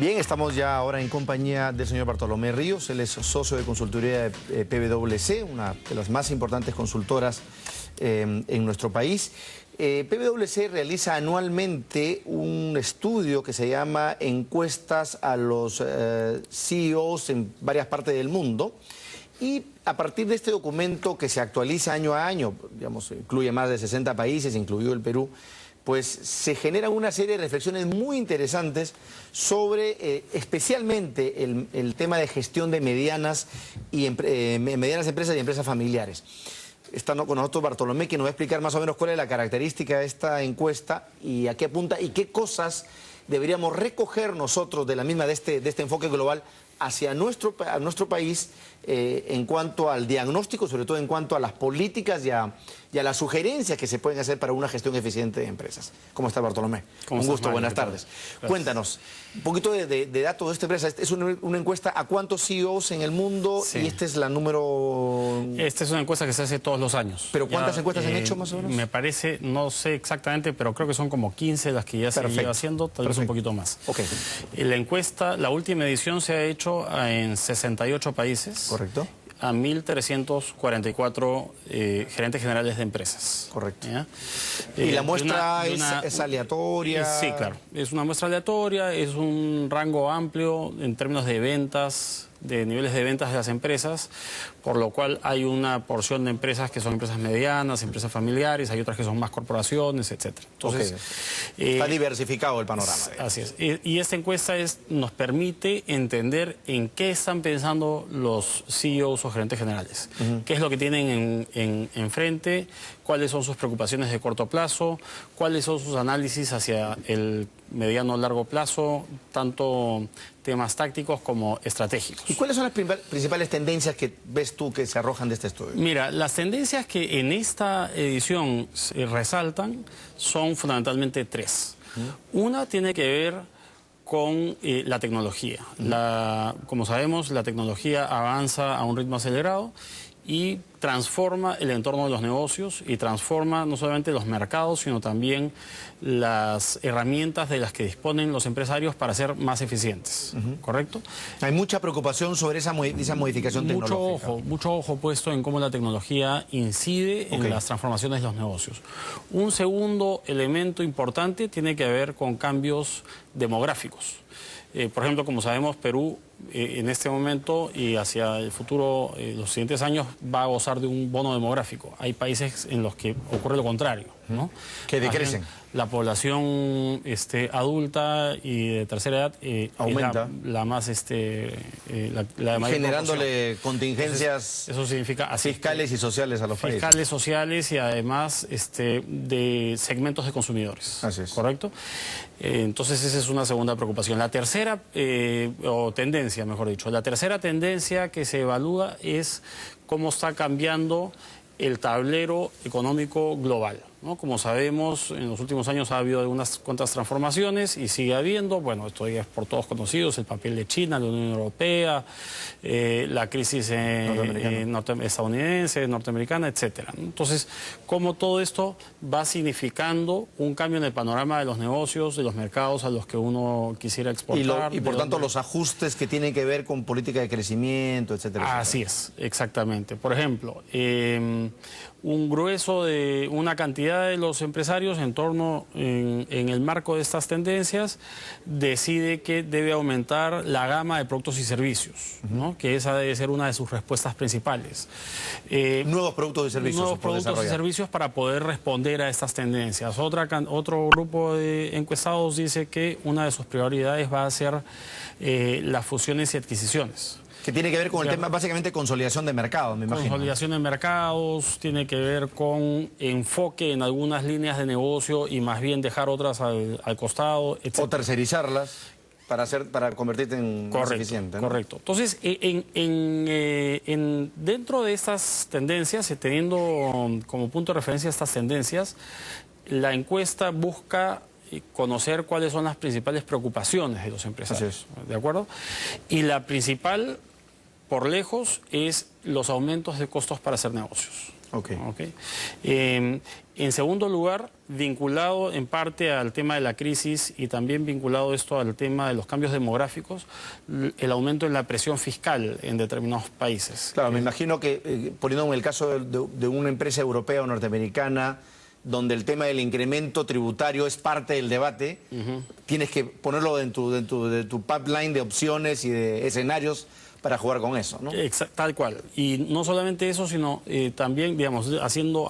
Bien, estamos ya ahora en compañía del señor Bartolomé Ríos. Él es socio de consultoría de PwC, una de las más importantes consultoras en nuestro país. PwC realiza anualmente un estudio que se llama Encuestas a los CEOs en varias partes del mundo. Y a partir de este documento que se actualiza año a año, digamos, incluye más de 60 países, incluido el Perú, pues se generan una serie de reflexiones muy interesantes sobre especialmente el tema de gestión de medianas empresas y empresas familiares. Está con nosotros Bartolomé, que nos va a explicar más o menos cuál es la característica de esta encuesta y a qué apunta y qué cosas deberíamos recoger nosotros de la misma, de este enfoque global hacia nuestro país en cuanto al diagnóstico, sobre todo en cuanto a las políticas y a las sugerencias que se pueden hacer para una gestión eficiente de empresas. ¿Cómo está, Bartolomé? Un gusto, Mario, buenas tardes. Cuéntanos un poquito de datos de esta empresa. Es una encuesta a cuántos CEOs en el mundo, sí. Y esta es la número... Esta es una encuesta que se hace todos los años. ¿Pero cuántas encuestas han hecho más o menos? Me parece, no sé exactamente, pero creo que son como 15 las que ya se lleva haciendo, tal vez un poquito más. Okay. La encuesta, la última edición se ha hecho en 68 países. Correcto. A 1.344 gerentes generales de empresas. Correcto. ¿Y la muestra es aleatoria? Sí, claro. Es una muestra aleatoria, es un rango amplio en términos de ventas, de niveles de ventas de las empresas, por lo cual hay una porción de empresas que son empresas medianas, empresas familiares, hay otras que son más corporaciones, etc. Entonces, está diversificado el panorama. Así es. Y esta encuesta nos permite entender en qué están pensando los CEOs o gerentes generales. Qué es lo que tienen enfrente, cuáles son sus preocupaciones de corto plazo, cuáles son sus análisis hacia el mediano o largo plazo, tanto temas tácticos como estratégicos. ¿Y cuáles son las principales tendencias que ves tú que se arrojan de este estudio? Mira, las tendencias que en esta edición resaltan son fundamentalmente tres. Una tiene que ver con la tecnología. Como sabemos, la tecnología avanza a un ritmo acelerado y transforma el entorno de los negocios y transforma no solamente los mercados, sino también las herramientas de las que disponen los empresarios para ser más eficientes, ¿correcto? Hay mucha preocupación sobre esa modificación tecnológica. Mucho ojo puesto en cómo la tecnología incide en las transformaciones de los negocios. Un segundo elemento importante tiene que ver con cambios demográficos. Por ejemplo, como sabemos, Perú en este momento y hacia el futuro, los siguientes años, va a gozar de un bono demográfico. Hay países en los que ocurre lo contrario, ¿no? Que decrecen. La población adulta y de tercera edad aumenta. Es la más la mayor generándole proporción. Contingencias. Eso significa fiscales y sociales a los países. Fiscales, sociales y además de segmentos de consumidores. Así es. ¿Correcto? Entonces esa es una segunda preocupación. La tercera, o tendencia, mejor dicho, la tercera tendencia que se evalúa es cómo está cambiando el tablero económico global, ¿no? Como sabemos, en los últimos años ha habido algunas cuantas transformaciones y sigue habiendo, bueno, esto ya es por todos conocidos, el papel de China, la Unión Europea, la crisis estadounidense, norteamericana, etcétera. Entonces, cómo todo esto va significando un cambio en el panorama de los negocios, de los mercados a los que uno quisiera exportar. Y por tanto, los ajustes que tienen que ver con política de crecimiento, etcétera. Así es, exactamente. Por ejemplo, un grueso de una cantidad de los empresarios en el marco de estas tendencias decide que debe aumentar la gama de productos y servicios, ¿no? Que esa debe ser una de sus respuestas principales. Nuevos productos y servicios. Nuevos productos y servicios para poder responder a estas tendencias. Otro grupo de encuestados dice que una de sus prioridades va a ser las fusiones y adquisiciones. Que tiene que ver con el tema, básicamente, consolidación de mercados, me imagino. Consolidación de mercados, tiene que ver con enfoque en algunas líneas de negocio y más bien dejar otras al costado, etc. O tercerizarlas para convertirte en más eficiente, ¿no? Correcto. Entonces, dentro de estas tendencias, teniendo como punto de referencia estas tendencias, la encuesta busca conocer cuáles son las principales preocupaciones de los empresarios. ¿De acuerdo? Y la principal, por lejos, es los aumentos de costos para hacer negocios. Ok. ¿Ok? En segundo lugar, vinculado en parte al tema de la crisis y también vinculado esto al tema de los cambios demográficos, el aumento en la presión fiscal en determinados países. Claro, me imagino que, poniendo en el caso de una empresa europea o norteamericana, donde el tema del incremento tributario es parte del debate, tienes que ponerlo de tu pipeline de opciones y de escenarios para jugar con eso, ¿no? Tal cual. Y no solamente eso, sino también, digamos,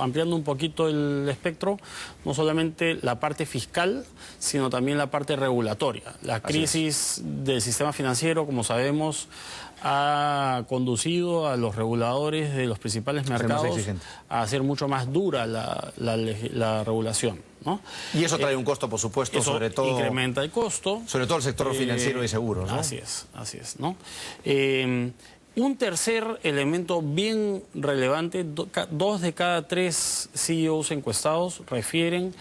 ampliando un poquito el espectro, no solamente la parte fiscal, sino también la parte regulatoria. La crisis del sistema financiero, como sabemos, ha conducido a los reguladores de los principales mercados a hacer mucho más dura la regulación, ¿no? Y eso trae un costo, por supuesto, eso sobre todo... incrementa el costo. Sobre todo el sector financiero y seguros, ¿no? Así es, ¿no? Un tercer elemento bien relevante, 2 de cada 3 CEOs encuestados refieren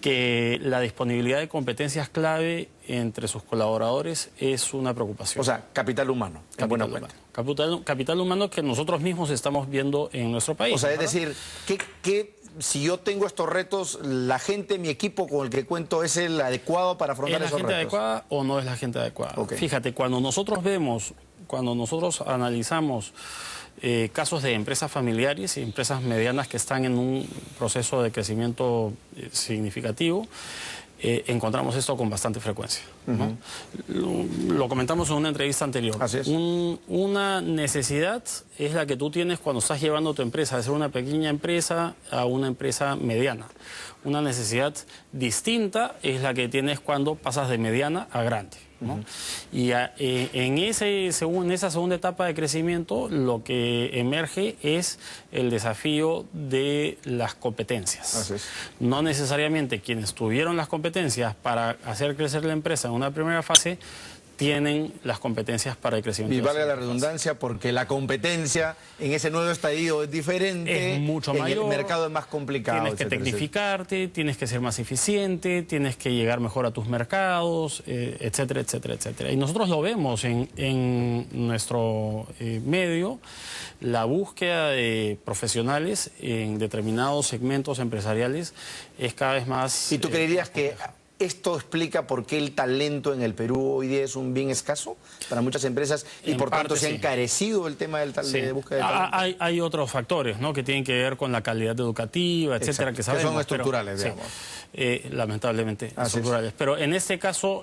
que la disponibilidad de competencias clave entre sus colaboradores es una preocupación. O sea, capital humano, en buena cuenta. Capital humano que nosotros mismos estamos viendo en nuestro país. O sea, es decir, si yo tengo estos retos, la gente, mi equipo con el que cuento, ¿es el adecuado para afrontar esos retos? ¿Es la gente adecuada o no es la gente adecuada? Okay. Fíjate, cuando nosotros analizamos casos de empresas familiares y empresas medianas que están en un proceso de crecimiento significativo, encontramos esto con bastante frecuencia, ¿no? Lo comentamos en una entrevista anterior. Así es. Una necesidad es la que tú tienes cuando estás llevando tu empresa de ser una pequeña empresa a una empresa mediana. Una necesidad distinta es la que tienes cuando pasas de mediana a grande, ¿no? Y en esa segunda etapa de crecimiento lo que emerge es el desafío de las competencias. Así es. No necesariamente quienes tuvieron las competencias para hacer crecer la empresa en una primera fase tienen las competencias para el crecimiento. Y valga la redundancia, porque la competencia en ese nuevo estadio es diferente, es mucho mayor, el mercado es más complicado. Tienes que tecnificarte, tienes que ser más eficiente, tienes que llegar mejor a tus mercados, etcétera, etcétera, etcétera. Y nosotros lo vemos en nuestro medio, la búsqueda de profesionales en determinados segmentos empresariales es cada vez más... ¿Y tú creerías que esto explica por qué el talento en el Perú hoy día es un bien escaso para muchas empresas y por tanto se ha encarecido el tema de búsqueda de talento? Hay otros factores, ¿no?, que tienen que ver con la calidad educativa, etcétera, que sabemos, son estructurales, digamos. Lamentablemente estructurales. Pero en este caso,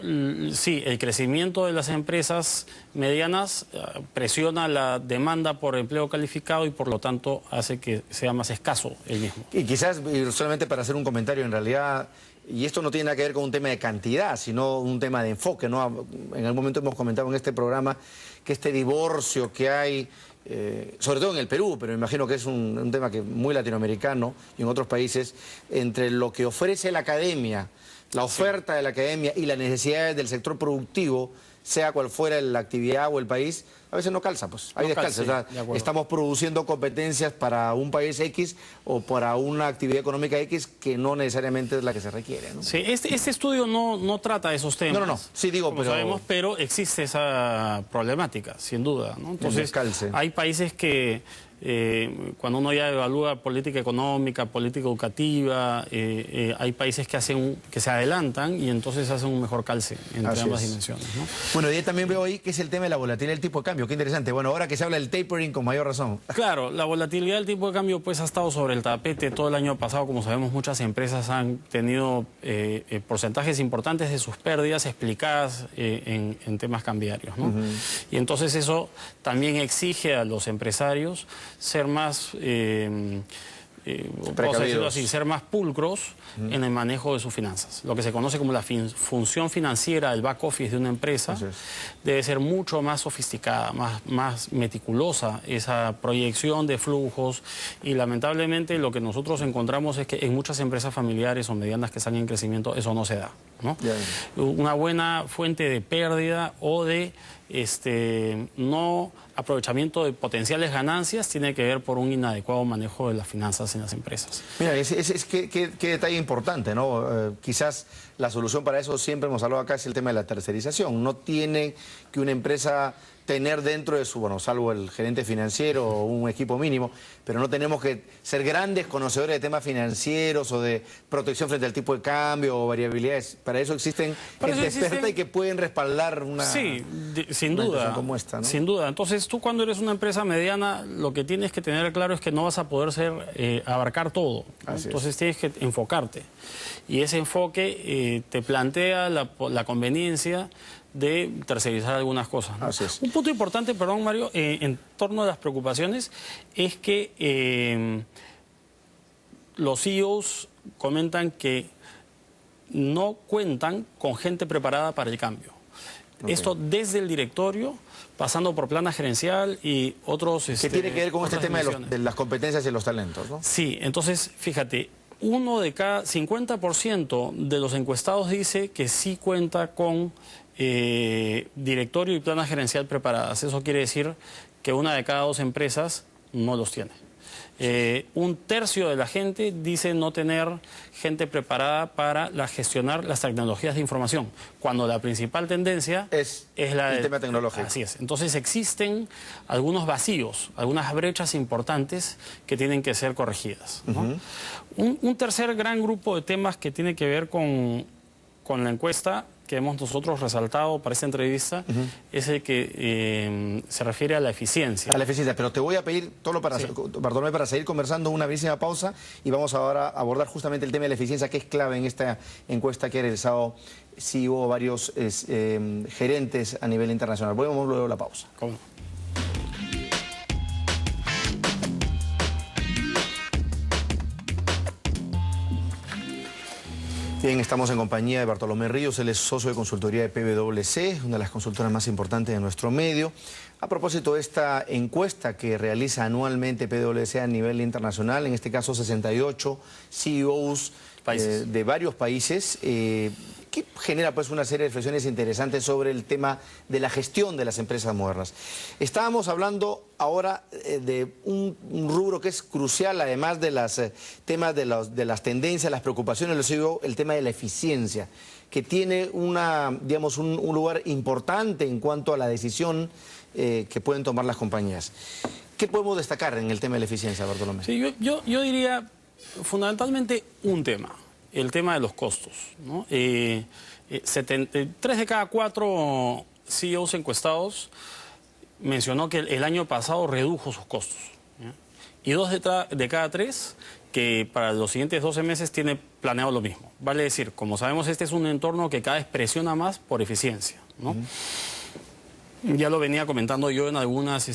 sí, el crecimiento de las empresas medianas presiona la demanda por empleo calificado y por lo tanto hace que sea más escaso el mismo. Y quizás, solamente para hacer un comentario, en realidad... Y esto no tiene nada que ver con un tema de cantidad, sino un tema de enfoque, ¿no? En algún momento hemos comentado en este programa que este divorcio que hay, sobre todo en el Perú, pero me imagino que es un tema que muy latinoamericano y en otros países, entre lo que ofrece la academia, la oferta de la academia y las necesidades del sector productivo, sea cual fuera la actividad o el país, a veces no calza, pues. Hay descalza. O sea, estamos produciendo competencias para un país X o para una actividad económica X que no necesariamente es la que se requiere, ¿no? Sí, este estudio no trata esos temas. No. Sí, digo, como sabemos, pero existe esa problemática, sin duda, ¿no? Entonces, hay países que cuando uno ya evalúa política económica, política educativa, hay países que se adelantan y entonces hacen un mejor calce entre ambas dimensiones, ¿no? Bueno, yo también veo ahí que es el tema de la volatilidad del tipo de cambio. Qué interesante. Bueno, ahora que se habla del tapering, con mayor razón. Claro, la volatilidad del tipo de cambio pues ha estado sobre el tapete todo el año pasado. Como sabemos, muchas empresas han tenido porcentajes importantes de sus pérdidas explicadas en temas cambiarios, ¿no? Y entonces eso también exige a los empresarios ser más, vamos a decirlo así, ser más pulcros en el manejo de sus finanzas. Lo que se conoce como la función financiera del back office de una empresa debe ser mucho más sofisticada, más meticulosa, esa proyección de flujos, y lamentablemente lo que nosotros encontramos es que en muchas empresas familiares o medianas que están en crecimiento eso no se da, ¿no? Una buena fuente de pérdida o de no aprovechamiento de potenciales ganancias tiene que ver por un inadecuado manejo de las finanzas en las empresas. Mira, qué detalle importante, ¿no? Quizás la solución para eso, siempre hemos hablado acá, es el tema de la tercerización. No tiene que una empresa tener dentro de su, bueno, salvo el gerente financiero o un equipo mínimo, pero no tenemos que ser grandes conocedores de temas financieros o de protección frente al tipo de cambio o variabilidades. Para eso existen gente experta y que pueden respaldar una, sí, sin una duda, como esta, ¿no? Sin duda. Entonces, tú cuando eres una empresa mediana, lo que tienes que tener claro es que no vas a poder abarcar todo, ¿no? Entonces tienes que enfocarte. Y ese enfoque te plantea la conveniencia de tercerizar algunas cosas, ¿no? Así es. Un punto importante, perdón, Mario, en torno a las preocupaciones, es que los CEOs comentan que no cuentan con gente preparada para el cambio. Esto desde el directorio, pasando por plana gerencial y otros... ¿Qué tiene que ver con este tema de las competencias y los talentos, ¿no? Sí, entonces, fíjate, 50% de los encuestados dice que sí cuenta con directorio y plana gerencial preparadas. Eso quiere decir que 1 de cada 2 empresas no los tiene. 1/3 de la gente dice no tener gente preparada para gestionar las tecnologías de información, cuando la principal tendencia es el tema tecnológico. Así es. Entonces existen algunos vacíos, algunas brechas importantes que tienen que ser corregidas, ¿no? Un tercer gran grupo de temas que tiene que ver con la encuesta que hemos nosotros resaltado para esta entrevista es el que se refiere a la eficiencia. A la eficiencia, pero te voy a pedir, Bartolomé, para seguir conversando, una brevísima pausa y vamos ahora a abordar justamente el tema de la eficiencia, que es clave en esta encuesta que ha realizado CEO, varios gerentes a nivel internacional. Volvemos luego a la pausa. ¿Cómo? Bien, estamos en compañía de Bartolomé Ríos, él es socio de consultoría de PwC, una de las consultoras más importantes de nuestro medio. A propósito de esta encuesta que realiza anualmente PwC a nivel internacional, en este caso 68 CEOs de varios países, que genera pues una serie de reflexiones interesantes sobre el tema de la gestión de las empresas modernas. Estábamos hablando ahora de un rubro que es crucial, además de los temas de las tendencias, las preocupaciones, lo sigo, el tema de la eficiencia, que tiene digamos, un lugar importante en cuanto a la decisión que pueden tomar las compañías. ¿Qué podemos destacar en el tema de la eficiencia, Bartolomé? Sí, yo diría fundamentalmente un tema. El tema de los costos, ¿no? 3 de cada 4 CEOs encuestados mencionó que el año pasado redujo sus costos, ¿ya? Y 2 de cada 3 que para los siguientes 12 meses tiene planeado lo mismo. Vale decir, como sabemos, este es un entorno que cada vez presiona más por eficiencia, ¿no? Ya lo venía comentando yo en algunas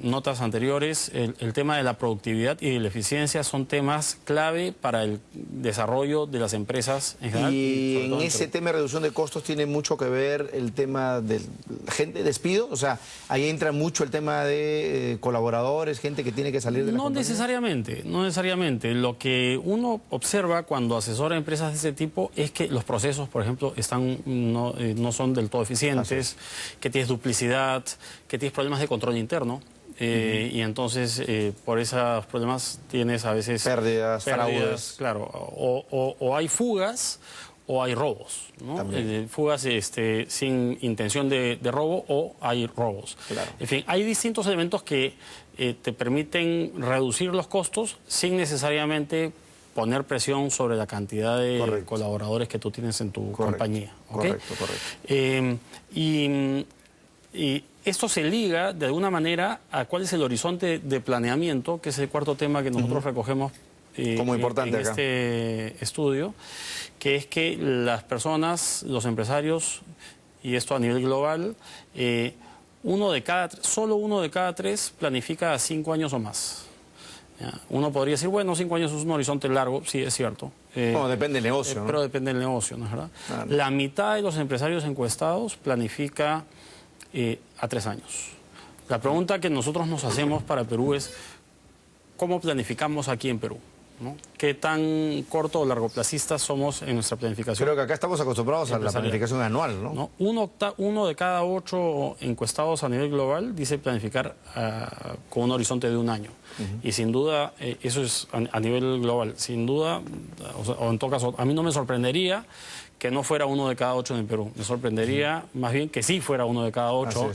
notas anteriores. El tema de la productividad y de la eficiencia son temas clave para el desarrollo de las empresas en general. Y en ese tema de reducción de costos tiene mucho que ver el tema del gente despido. O sea, ahí entra mucho el tema de colaboradores, gente que tiene que salir de la compañía. No necesariamente. Lo que uno observa cuando asesora empresas de ese tipo es que los procesos, por ejemplo, no son del todo eficientes, que tienes duplicidad, que tienes problemas de control interno. Y entonces por esos problemas tienes a veces pérdidas, fraudes. Claro, o hay fugas o hay robos, ¿no? Fugas sin intención de robo, o hay robos. Claro. En fin, hay distintos elementos que te permiten reducir los costos sin necesariamente poner presión sobre la cantidad de colaboradores que tú tienes en tu compañía. ¿Okay? Correcto. Y esto se liga de alguna manera a cuál es el horizonte de planeamiento, que es el cuarto tema que nosotros recogemos como importante en este estudio, que es que las personas, los empresarios, y esto a nivel global, solo uno de cada 3 planifica a 5 años o más. ¿Ya? Uno podría decir, bueno, 5 años es un horizonte largo, sí, es cierto. Bueno, depende del negocio, ¿no? Pero depende del negocio, ¿no es verdad? Claro. La mitad de los empresarios encuestados planifica a 3 años. La pregunta que nosotros nos hacemos para Perú es, ¿cómo planificamos aquí en Perú? ¿No? ¿Qué tan corto o largoplacistas somos en nuestra planificación? Creo que acá estamos acostumbrados a la planificación anual, ¿no? Uno de cada 8 encuestados a nivel global dice planificar con un horizonte de 1 año. Y sin duda, eso es a nivel global. Sin duda, o en todo caso, a mí no me sorprendería que no fuera 1 de cada 8 en el Perú. Me sorprendería más bien que sí fuera 1 de cada 8.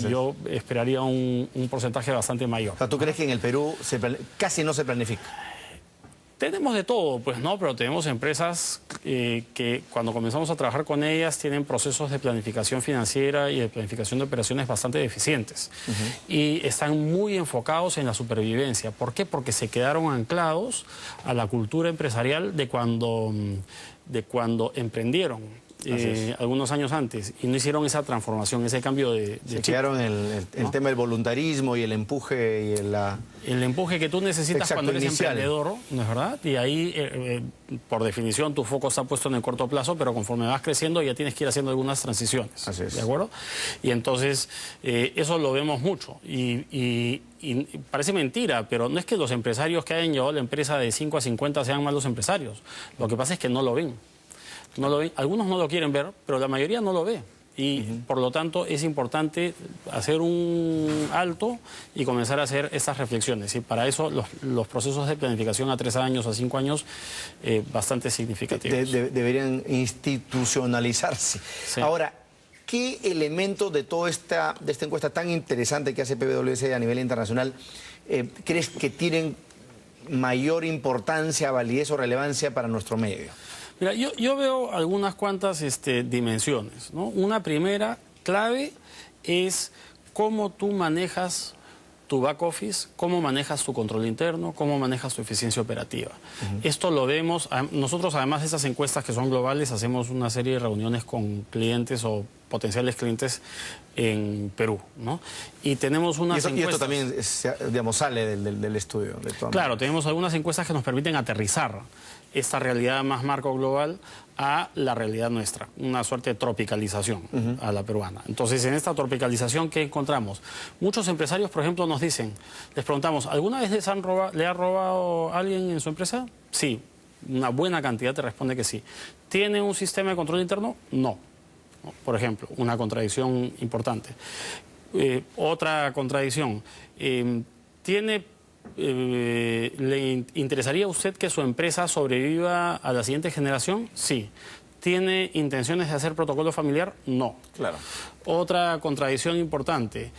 Yo esperaría un porcentaje bastante mayor. O sea, ¿tú crees que en el Perú casi no se planifica? Tenemos de todo, pues no, pero tenemos empresas que cuando comenzamos a trabajar con ellas tienen procesos de planificación financiera y de planificación de operaciones bastante deficientes. Y están muy enfocados en la supervivencia. ¿Por qué? Porque se quedaron anclados a la cultura empresarial de cuando emprendieron. Algunos años antes, y no hicieron esa transformación, ese cambio de se chip. quedaron el tema del voluntarismo y el empuje y el empuje que tú necesitas cuando eres emprendedor, ¿no es verdad? Y ahí, por definición, tu foco está puesto en el corto plazo, pero conforme vas creciendo ya tienes que ir haciendo algunas transiciones. Así es. ¿De acuerdo? Y entonces, eso lo vemos mucho. Y parece mentira, pero no es que los empresarios que hayan llevado la empresa de 5 a 50 sean malos empresarios. Lo que pasa es que no lo ven. No lo ven. Algunos no lo quieren ver, pero la mayoría no lo ve. Y por lo tanto es importante hacer un alto y comenzar a hacer estas reflexiones. Y para eso los procesos de planificación a 3 años, a 5 años, bastante significativos. Deberían institucionalizarse. Sí. Ahora, ¿qué elementos de toda esta encuesta tan interesante que hace PwC a nivel internacional crees que tienen mayor importancia, validez o relevancia para nuestro medio? Mira, yo veo algunas cuantas dimensiones, ¿no? Una primera clave es cómo tú manejas tu back office, cómo manejas tu control interno, cómo manejas tu eficiencia operativa. Esto lo vemos, nosotros además de esas encuestas que son globales, hacemos una serie de reuniones con clientes o potenciales clientes en Perú, ¿no? Y tenemos unas encuestas... Y esto también, digamos, sale del estudio. Claro, tenemos algunas encuestas que nos permiten aterrizar esta realidad más marco global a la realidad nuestra, una suerte de tropicalización a la peruana. Entonces, en esta tropicalización, ¿qué encontramos? Muchos empresarios, por ejemplo, nos dicen, les preguntamos, ¿alguna vez le ha robado a alguien en su empresa? Sí, una buena cantidad te responde que sí. ¿Tiene un sistema de control interno? No. Por ejemplo, una contradicción importante. Otra contradicción, ¿le interesaría a usted que su empresa sobreviva a la siguiente generación? Sí. ¿Tiene intenciones de hacer protocolo familiar? No. Claro. Otra contradicción importante,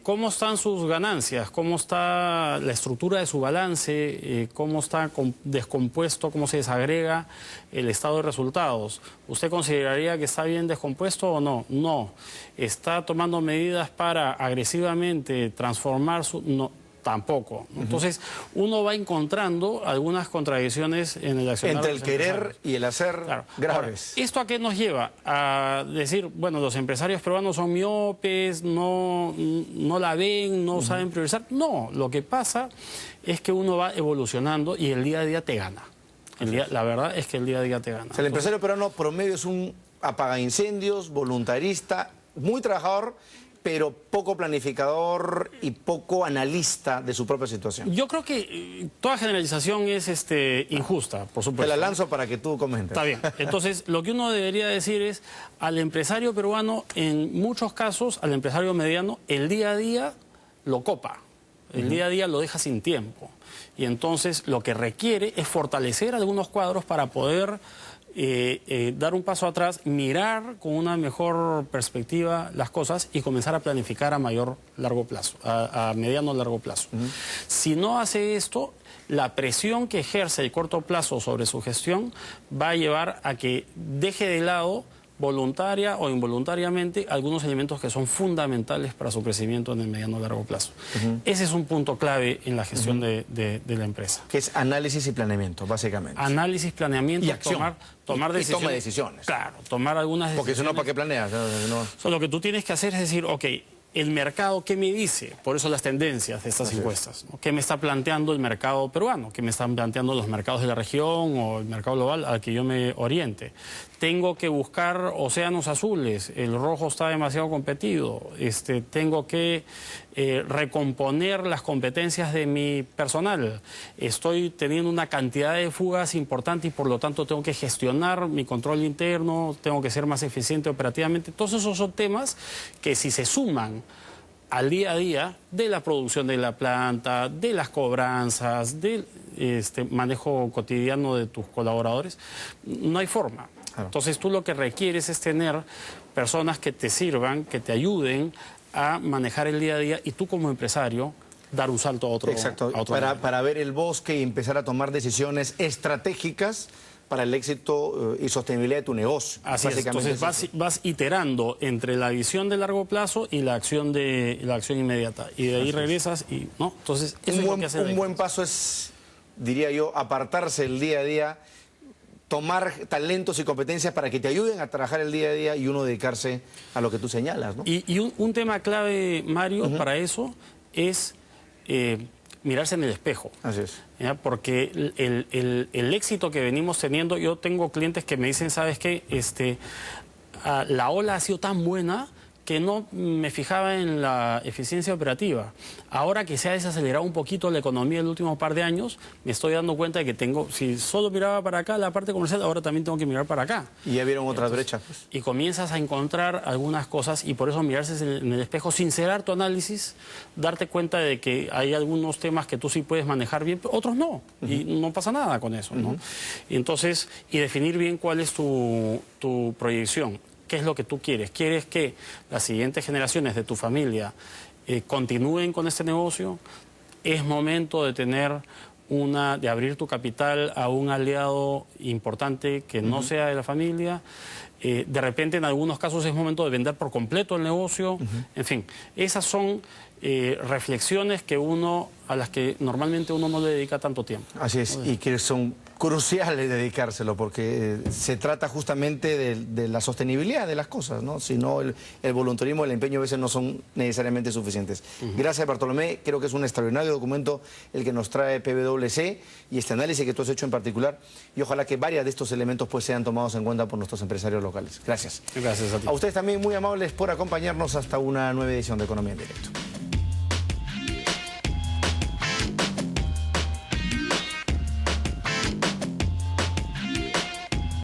¿cómo están sus ganancias? ¿Cómo está la estructura de su balance? ¿Cómo está descompuesto? ¿Cómo se desagrega el estado de resultados? ¿Usted consideraría que está bien descompuesto o no? No. ¿Está tomando medidas para agresivamente transformar su...? No. Tampoco. Entonces, uno va encontrando algunas contradicciones en el accionar. Entre el querer y el hacer, claro, graves. Ahora, ¿esto a qué nos lleva? A decir, bueno, los empresarios peruanos son miopes, no la ven, no saben priorizar. No, lo que pasa es que uno va evolucionando y el día a día te gana. La verdad es que el día a día te gana. O sea, el empresario peruano promedio es un apagaincendios, voluntarista, muy trabajador, pero poco planificador y poco analista de su propia situación. Yo creo que toda generalización es injusta, por supuesto. Te la lanzo para que tú comentes. Está bien. Entonces, lo que uno debería decir es, al empresario peruano, en muchos casos, al empresario mediano, el día a día lo copa. El día a día lo deja sin tiempo. Y entonces, lo que requiere es fortalecer algunos cuadros para poder... dar un paso atrás, mirar con una mejor perspectiva las cosas y comenzar a planificar a largo plazo, a mediano largo plazo. Si no hace esto, la presión que ejerce el corto plazo sobre su gestión va a llevar a que deje de lado voluntaria o involuntariamente algunos elementos que son fundamentales para su crecimiento en el mediano largo plazo. Ese es un punto clave en la gestión de la empresa. Que es análisis y planeamiento, básicamente. Análisis, planeamiento, y acción. Tomar decisiones. Y toma decisiones. Claro, tomar algunas decisiones. Porque si no, ¿para qué planeas? No. Lo que tú tienes que hacer es decir, ok, el mercado, ¿qué me dice? Por eso las tendencias de estas encuestas, ¿no? ¿Qué me está planteando el mercado peruano? ¿Qué me están planteando los mercados de la región o el mercado global al que yo me oriente? Tengo que buscar océanos azules, el rojo está demasiado competido, tengo que recomponer las competencias de mi personal, estoy teniendo una cantidad de fugas importante y por lo tanto tengo que gestionar mi control interno, tengo que ser más eficiente operativamente. Todos esos son temas que si se suman al día a día de la producción de la planta, de las cobranzas, del manejo cotidiano de tus colaboradores, no hay forma. Claro. Entonces tú lo que requieres es tener personas que te sirvan, que te ayuden a manejar el día a día y tú como empresario dar un salto a otro. Exacto, a otro nivel. para ver el bosque y empezar a tomar decisiones estratégicas para el éxito y sostenibilidad de tu negocio. Así es. Entonces vas iterando entre la visión de largo plazo y la acción inmediata. Y de ahí regresas y no. Entonces eso es lo que hace un buen paso es, diría yo, apartarse el día a día, tomar talentos y competencias para que te ayuden a trabajar el día a día y uno dedicarse a lo que tú señalas, ¿no? Y un tema clave, Mario, para eso es mirarse en el espejo. Así es. ¿Ya? Porque el éxito que venimos teniendo, yo tengo clientes que me dicen, ¿sabes qué? La ola ha sido tan buena que no me fijaba en la eficiencia operativa. Ahora que se ha desacelerado un poquito la economía en el último par de años, me estoy dando cuenta de que si solo miraba para acá la parte comercial, ahora también tengo que mirar para acá. Y ya vieron otras brechas. Pues. Y comienzas a encontrar algunas cosas y por eso mirarse en el espejo, sincerar tu análisis, darte cuenta de que hay algunos temas que tú sí puedes manejar bien, otros no. Y no pasa nada con eso, ¿no? Y entonces, definir bien cuál es tu proyección. ¿Qué es lo que tú quieres? ¿Quieres que las siguientes generaciones de tu familia continúen con este negocio? Es momento de abrir tu capital a un aliado importante que no sea de la familia. De repente, en algunos casos, es momento de vender por completo el negocio. En fin, esas son reflexiones a las que normalmente uno no le dedica tanto tiempo. Así es, y que son cruciales dedicárselo, porque se trata justamente de la sostenibilidad de las cosas, ¿no? Si no, el voluntarismo, el empeño a veces no son necesariamente suficientes. Gracias, Bartolomé. Creo que es un extraordinario documento el que nos trae PwC y este análisis que tú has hecho en particular, y ojalá que varios de estos elementos pues sean tomados en cuenta por nuestros empresarios locales. Gracias. Gracias a ti. A ustedes también muy amables por acompañarnos hasta una nueva edición de Economía en Directo.